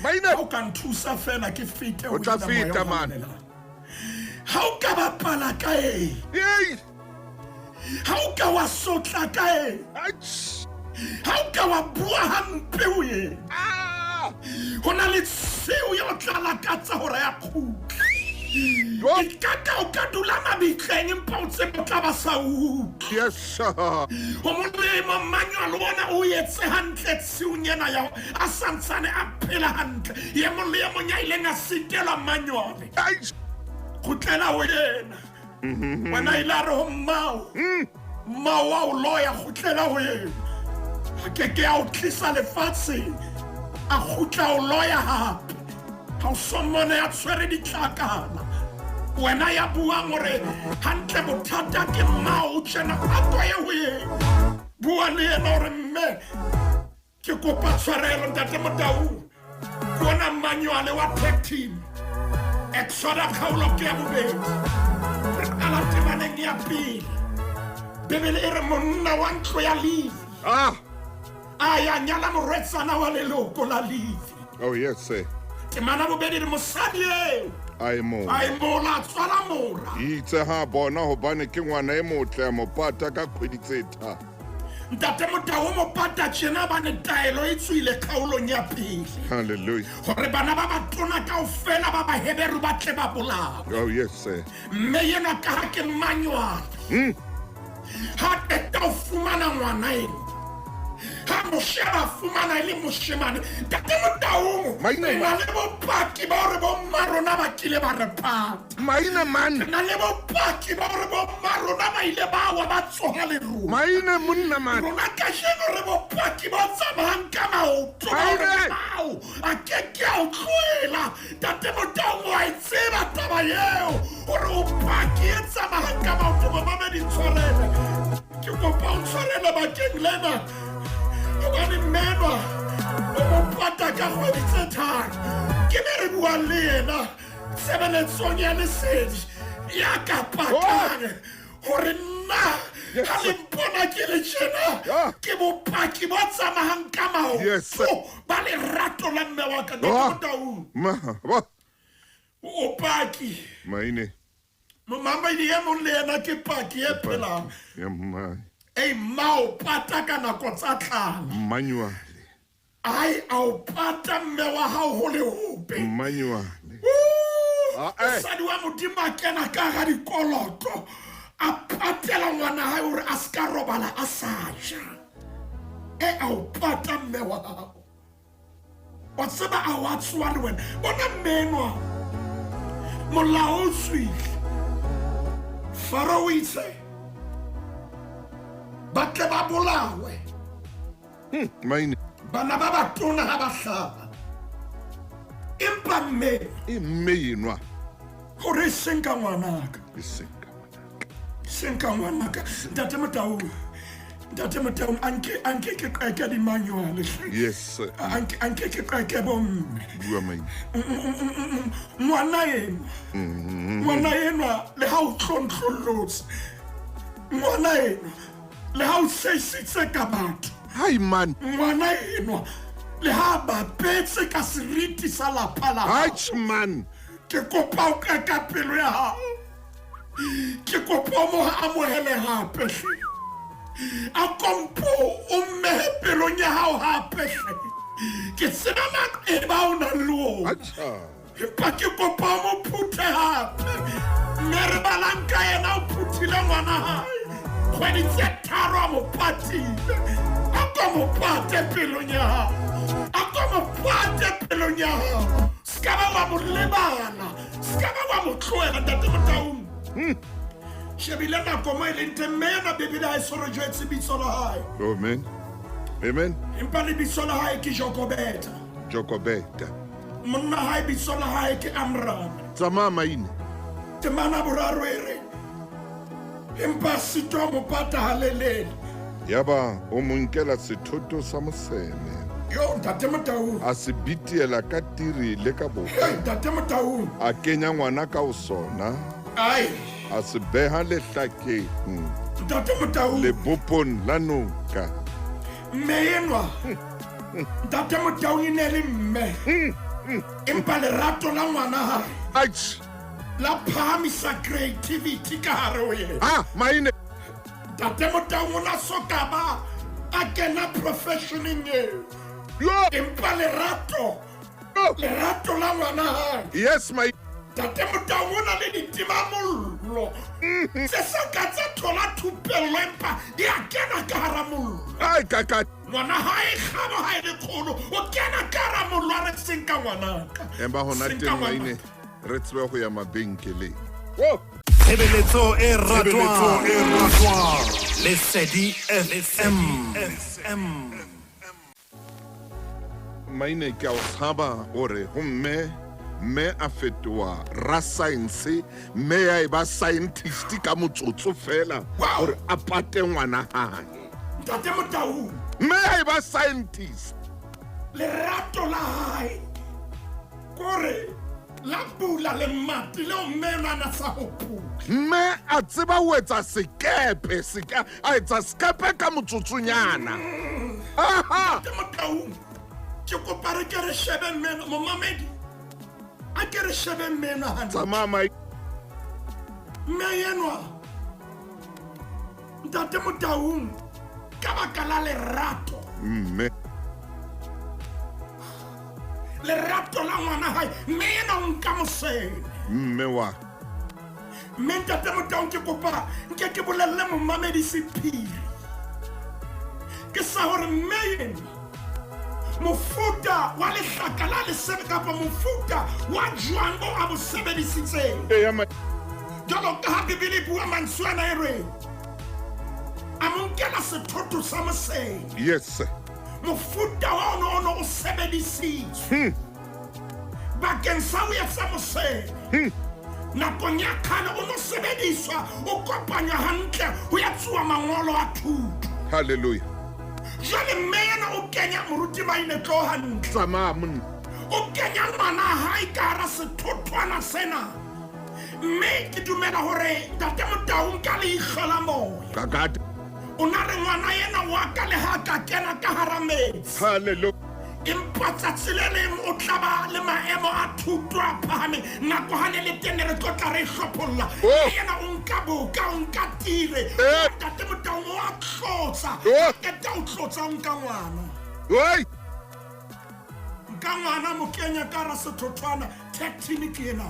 Maine. ha o ka nthusa fela ke fete ho O tla ena feta, moya o man. hamelang. ha o ka bapala ka e Yay. ha o ka wa sotla ka e Ach. ha o ka wa bua hampe ho yena Ah. ho na le seo yo tla lakatsa hore ya khutla Yo. ikaka o ka dula mabitleng empa o tsebe o tla ba sa utlwe Yes, sir. ho molemo manual bona o etse hantle tsiung ena ya a santsane a phela hantle ye molemo nya ileng a sitela manual Ai. kgutlela ho yena wena ile a re ho mmao mmao wa o loya kgutlela ho yena a keke a o tlisa lefatsheng a kgutla o loya hape ha o somone ya tshwere ditlhakana wena ya buang hore hantle bothata ke mmao o tjena a toye ho yena bua le yena hore mme ke kopa tshwarelo ntate Motaung ke ona manuale wa tag team Exoda kgaolo ke ya bobedi re qala temaneng ya pele bebele e re monna wa ntlo ya Levi Ah. a ya nyala morwetsana wa leloko la Levi Oh, yes, sir. temana bobedi re mosadi eo I mo. a e mola a tswala mora Itse ha bona hobane ke ngwana e motle a mo pata ka kgwedi tse tharo. ntate Motaung mo pata tjena ba ne taelo e tswile kgaolong ya pele Hallelujah. hore bana ba batona kaofela ba baheberu ba tle ba bolawa Oh, yes, sir. mme yena ka ha ke manuale ha qeta ho fumana ngwana ena ha mo sheba fumana ile moshemane tate Motaung Maina na le bopaki ba hore bo marona ba kile ba re phata Maina man. na le bopaki ba hore bo marona ba ile ba wa ba tsoga le rona Maina monna man. rona ka sheno re bopaki ba tsamayang ka maoto Maina. bao a ke a utlwela tate Motaung wa itseba taba yeo hore o paki e tsamayang ka maoto ba ba di tshwarele ke kopa o tshwarele bakeng lena hobane mmenwa o mo pata ka kgwedi tse tharo ke be re buang le yena tshebeletsong ya lesedi ya ka patang hore nna ha le mpona ke le tjena ke bopaki bo tsamayang ka maoto ba lerato la mme wa ka Motaung o paki Maine. mama di ya mo le yena ke paki e phelang Ya mai. ei mao pata ka nako tsa tlala Manuale. ai au pata mme wa hao ho le hope Manuale. mosadi wa modimo a kena ka ga dikoloto a patela ngwana hae hore a ska robala a sa ja au pata mme wa hao wa tseba a wa tswa le wena bona mmenwa molao o tswile Farao itse ba tle ba bolawe Maine. bana ba batona ha ba hlaba empa mme Meinwa. hore seng ka ngwanaka Isenga. seng ka ngwanaka ntate Motaung anke ke qeke di manual Yes. anke ke qeke bomme Bua Maine. ngwana enwa le ha o tlontlolotse ngwana enwa le ha o seisitse ka batho Hi man. ngwana enwa le ha ba petse ka seriti sa lapa la hao. Hi man. ke kopa o ka pelo ya hao ke kopa o mo amohele hape a kompo o mmehe pelong ya hao hape ke tseba nako e ba o nang le ona Acha. empa ke kopa o mo phuthe hape mme re balang ka yena o phuthile ngwana hae kgwedi tse tharo a mo patile a ko mo pate pelong ya hao a ko mo pate pelong ya hao ska ba wa mo lebala ska ba wa mo tlohela ntate Motaung shebile nako mo e leng teng mme yena bebile ha e sorojetse bitso la hae Amen. Amen. empa lebitso la hae ke Jokobeta Jokobeta. monna hae bitso la hae ke Amram Tsama Maine. temana boraro e re empa sito mo pata halelele Yaba o monkela sethoto sa moseme. yo ntate Motaung A se bitiela ka tiri le ka boka. ntate Motaung A kenya ngwana ka o sona. ai A se beha lehlakeng. ntate Motaung Le bopon la noka. mme enwa ntate Motaung e ne le mme empa lerato la ngwana hae Ach. la phahamisa creativity ka hare ho yena Ah, Maine. ntate Motaung o na soka ba a kena professioneng eo Yo. empa lerato la ngwana hae Yes, my. ntate Motaung o na le ditimamollo tse sa ka tse thola thupello empa di a kena ka hara mollo Ai kaka. ngwana hae kgabo ha e le kgolo o kena ka hara mollo a re seng ka ngwanaka Emba hona Seng ka teng ngwanaka. Maine. Re tswe go ya mabenkeleng. Tshebeletso e ratwang Lesedi FM. Maine ke a o tshaba gore gomme mme a fetoa ra science mme ya e ba scientist ka motsotso fela Wow. gore a pate ngwana hae. ntate Motaung Mme ya e ba scientist. lerato la hae kore la pula le mati le o mmena na sa ho pula Mme a tseba o etsa sekepe a etsa sekepe ka motsotsonyana. Aha. ntate Motaung ke kopa re ke re shebe mmena momamedi a ke re shebe mmena hantle Tsama mai. mme enwa ntate Motaung ka baka la lerato Mme. lerato la ngwana hae mme ena o nka mosele Mme wa. mme ntate Motaung ke kopa nke ke bolelle momamedi sephiri ke sa hore mme mofuta wa lehlaka la lesebe kapa mofuta wa jwang o a bo sebedisitseng jalo ka ha Bibele e bua mantswe ana e reng a mo nkela sethotho sa moseng. Yes. Mofuta wa ono o sebedisitswe bakeng sa ho etsa moseng. Nakong ya kgale o no sebediswa o kopanywa hantle ho etsuwa mangolo a thuto. Hallelujah. Jale mena o kenya moruti maine tlo hantle. Tsamaya O kenya ngwana hae ka hara sethothwana sena. Mme ke dumela hore ntate Motau nka le ikgela moya. Kakade. O na re ngwana yena wa ka le ha ka kena ka hara metsi. Hallelujah. Empa tsatsi le leng o tla ba le maemo a thuto a phahame nako ha ne le tene re tlotla re hlopholla yena o nka boka o nka tire ntate Motau o a tlotsa keta o tlotsa o nka ngwana nka ngwana mo kenya ka hara sethothwana technique ena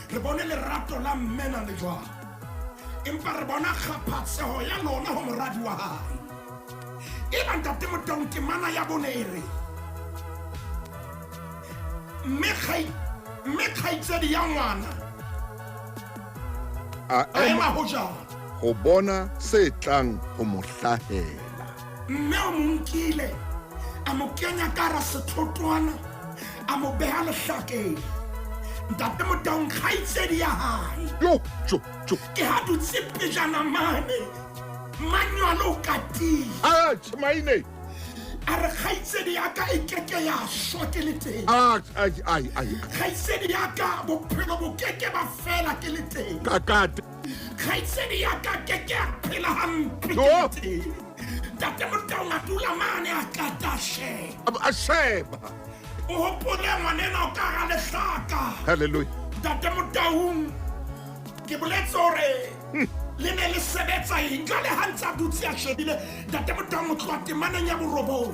re bone lerato la mmena le jwang empa re bona kgaphatseho ya lona ho moradi wa hae eba ntate Motau ke mana ya bone e re mme kgaitsedi ya ngwana a ema ho jang go bona se tlang go mo hlahela. mme o mo nkile a mo kenya ka hara sethothwana a mo beha lehlakeng ntate Motau kgaitsedi ya hae ke ha dutse pejana mane manyalo o katile Chmaine. a re kgaitsedi ya ka e keke ya shwa ke le teng kgaitsedi ya ka bophelo bo keke ba fela ke le teng Kakade. kgaitsedi ya ka keke ya phela hampe ke le teng ntate Motau a dula mane a kata A sheba. o hopole ngwanena o ka ga lehlaka Hallelujah. ntate Motau ke boletse hore le ne le sebetsa eng ka le ha ntse a dutse a shebile ntate Motau mo tloha temaneng ya borobong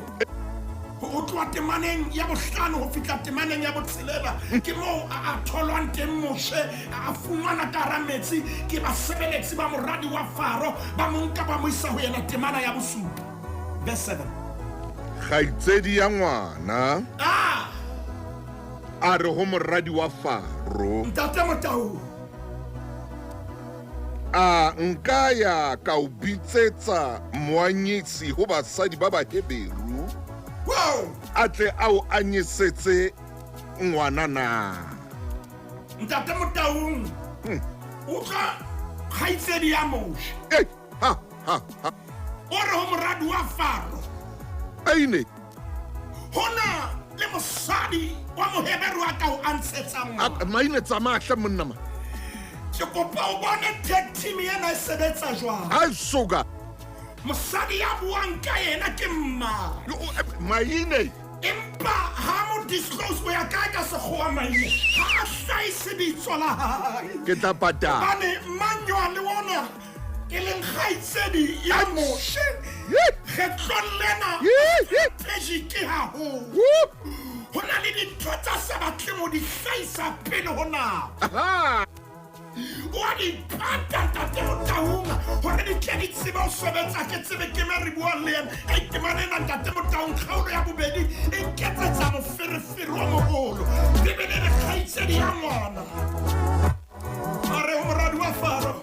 o tloha temaneng ya bohlano ho fihla temaneng ya botshelela ke moo a tholwang teng moshe a fumana ka hara metsi ke basebeletsi ba moradi wa Faro ba mo nka ba mo isa ho yena temana ya bosupa. Verse 7. Kgaitsedi ya ngwana a re ho moradi wa Faro ntate Motau a nka ya ka o bitsetsa moanyetsi ho basadi ba Baheberu a tle a o anyesetse ngwana na. ntate Motau o tla kgaitsedi ya moshe o re ho moradi wa Faro Aine. hona le mosadi wa Moheberu a ka o antshetsa ngwana. Maine tsamaya hle monna ma. Ke kopa o bone tech team ena e sebetsa jwang. Ha soka. Mosadi ya buang ka yena ke mma. Maine. Empa ha mo disclose o ya ka sekgowa Maine. Ha a hlahise bitso la hae. Ke tla patala. Bane manyo le wona e leng kgaitsedi ya moshe. Kgetlong lena strategic haholo. Ho na le dintho tsa sa batleng ho di hlahisa pele ho nako. Wa di pata ntate Motau hore di tle di tsebe ho sebetsa ke tsebe ke me re buang le yena e ke manena ntate Motau kgaolo ya bobedi e nketsetsa moferefere wa moholo Bibele re kgaitsedi ya ngwana a re ho moradi wa Faro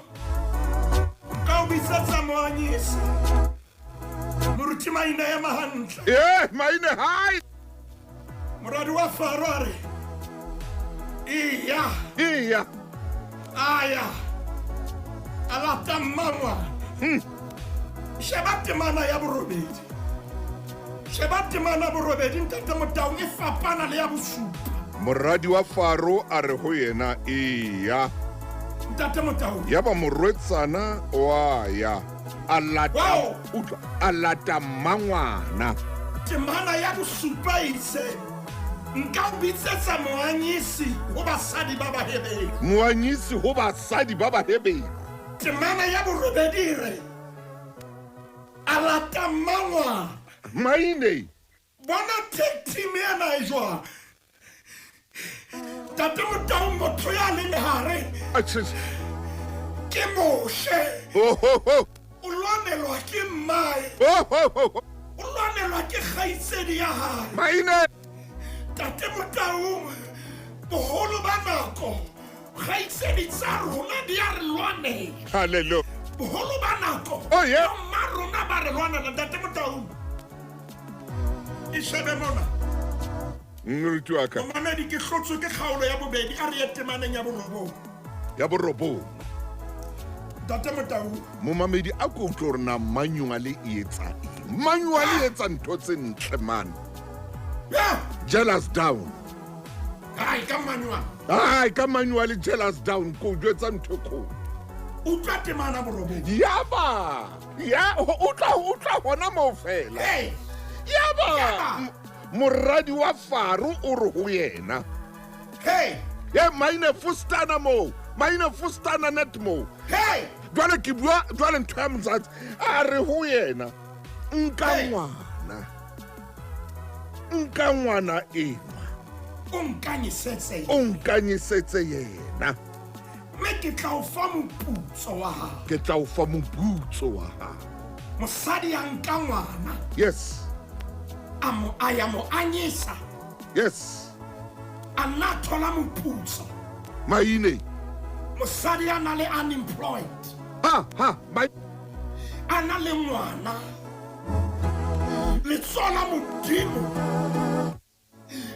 ka o bitsetsa moanyisi moruti Maine ya mahantle Maine hai moradi wa Faro a re iya aya alata mangwa sheba temana ya borobedi ntate Motau e fapana le ya bosupa. moradi wa Faro a re ho yena iya ntate Motau ya ba morwetsana wa ya alata mangwana temana ya bosupa itse nka bitsetsa moanyisi ho basadi ba Baheberu. moanyisi ho basadi ba Baheberu. Temana ya borobedi re alata mangwa Maine. bona tech team ena e jwang. Ntate Motau motho ya leng hare ke moshe o lwanelwa ke mmae lwanelwa ke kgaitsedi ya hae Maine. tate Motaung boholo ba nako kgaitsedi tsa rona di a re lwanela Hallelujah. boholo ba nako Oh, yeah. ma rona ba re lwanela tate Motaung e shebe mona Moruti wa ka. mamedi ke hlotswe ke kgaolo ya bobedi a re ye temaneng ya borobong Ya borobong. tate Motaung Momamedi a ko utlwa hore na manual e etsa eng. Manual e etsa ntho tse ntle man. ya Jealous down. hai ka manwa Ai ka manual jealous down ko jwetsa ntho ko. utlwa temana borobong Yaba. Ya utla hona mo fela. hey Yaba. Yaba. Moradi wa Faru o re ho yena. hey Ye maine fustana mo. Maine fustana net mo. hey Jwale ke bua jwale ntho ya motsatsi a re ho yena. Nka Hey. ngwana. Nka ngwana ena. o nkanyisetse O nkanyisetse yena. mme ke tla o fa moputso wa hao Ke tla o fa moputso wa hao. mosadi a nka ngwana Yes. a ya mo anyisa Yes. a nna thola moputso Maine. mosadi a na le unemployed Ha. a na le ngwana letsoho la modimo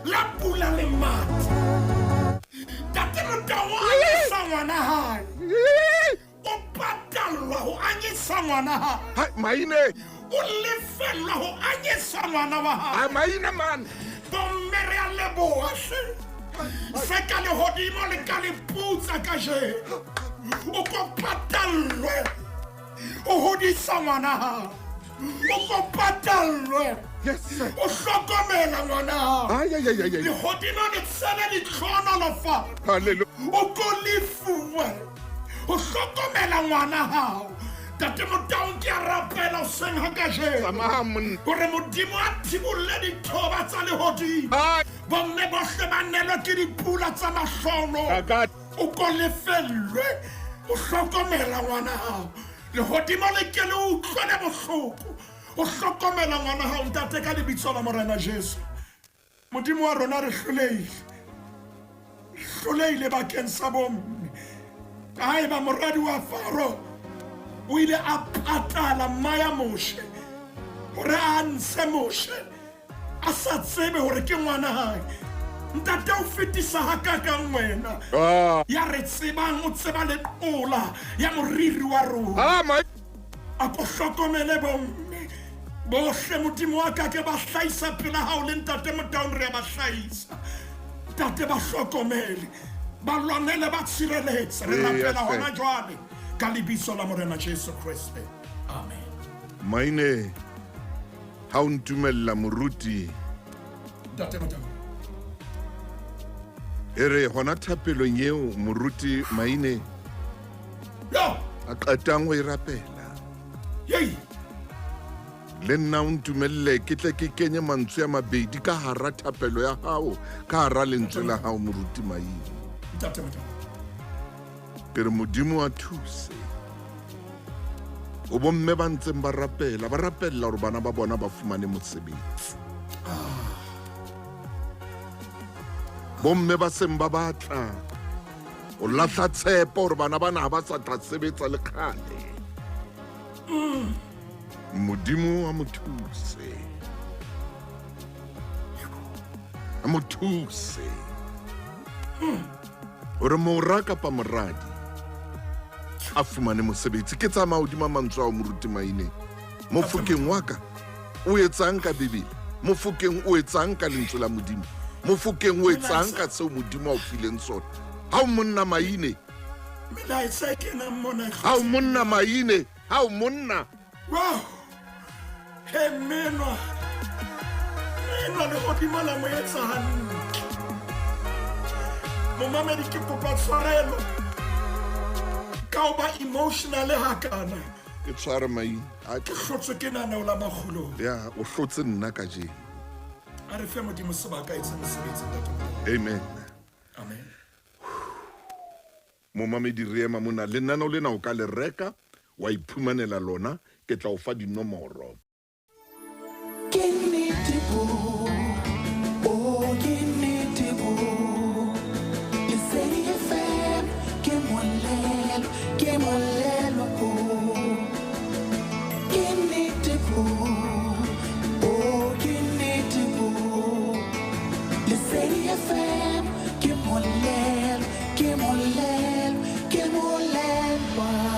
la pula le mati tate Motaung a anyisa ngwana hae o patallwa ho anyisa ngwana hae Hai maine. o lefellwa ho anyisa ngwana wa hae Ha maine man. bomme re a leboha se ka lehodimo le ka le putsa ka jeno o ko patallwe o hodisa ngwana hao o ko patallwe Yes sir. o hlokomela ngwana hao Ai. lehodimo le tsene ditlhonolofala Hallelujah. o ko lefuwe o hlokomela ngwana hao tate Motaung ke a rapela hoseng ha ka jeno Tsamaya monna. hore modimo a thibolle dithoba tsa lehodimo Ai. bomme bohle ba nelwe ke dipula tsa mahlono Ka o ko lefellwe o hlokomela ngwana hao lehodimo le ke le utlwele bohloko o hlokomela ngwana hao ntate ka lebitso la Morena Jesu modimo wa rona re hloleile bakeng sa bomme ka haeba moradi wa Faro o ile a patala maya moshe hore a ntshe moshe a sa tsebe hore ke ngwana hae ntate o fetisa hakakang wena Ah. ya re tsebang o tseba le pola ya moriri wa rona Ah mai. a ko hlokomele bomme bohle modimo wa ka ke ba hlahisa pela hao le ntate Motaung re a ba hlahisa tate ba hlokomele ba lwanele ba tshireletse re Yes, rapela sir. hona jwale ka lebitso la Morena Jesu Kriste amen Maine. Ha o ntumella moruti. ntate Motaung Ere hona thapelong eo moruti Maine yo a qetang ho irapela. yei Le nna o ntumelle ke tle ke kenye mantswe a mabedi ka hara thapelo ya hao ka hara lentswe la hao moruti Maine. ntate Motaung Ke re modimo a thuse. O bomme ba ntseng ba rapela hore bana ba bona ba fumane mosebetsi. Bomme ba seng ba batla o lahla tshepo hore bana bana ha ba sa tla sebetsa le kgale. Modimo a mo thuse. A mo thuse. Hore mora kapa moradi a fumane mosebetsi. Ke tsamaya hodima mantswe ao moruti Maine. Mofokeng wa ka o etsang ka Bebele. Mofokeng o etsang ka lentswe la modimo. Mofokeng o etsang ka tseo modimo a o fileng sona. Ha o monna Maine. mina e se ke na mona Ha o monna Maine. Ha o monna. wow he menwa lehodimo la mo etsa hantle momamedi ke kopa tshwarelo ka o ba emotional hakana Ke tshware Maine. ke hlotswe ke naneo la makgulong Ya o hlotse nna ka jeno. a re fe modimo sebaka e tsa mosebetsi ntate Amen. amen Momamedi re ema mona lenaneo lena o ka le reka wa iphumanela lona ke tla o fa dinomoro. Che molel, che molel, che molel,